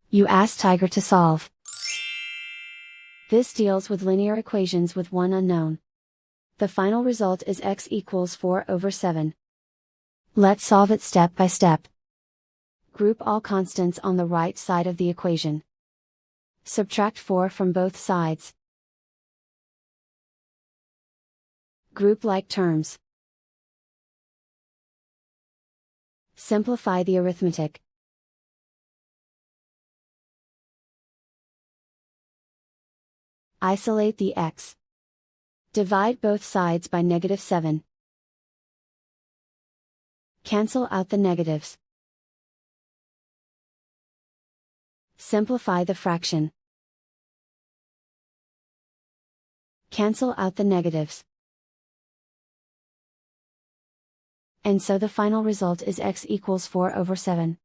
You ask Tiger to solve. This deals with linear equations with one unknown. The final result is x equals 4/7. Let's solve it step by step. Group all constants on the right side of the equation. Subtract 4 from both sides. Group like terms. Simplify the arithmetic. Isolate the x. Divide both sides by -7. Cancel out the negatives. Simplify the fraction. Cancel out the negatives. And so the final result is x equals 4/7.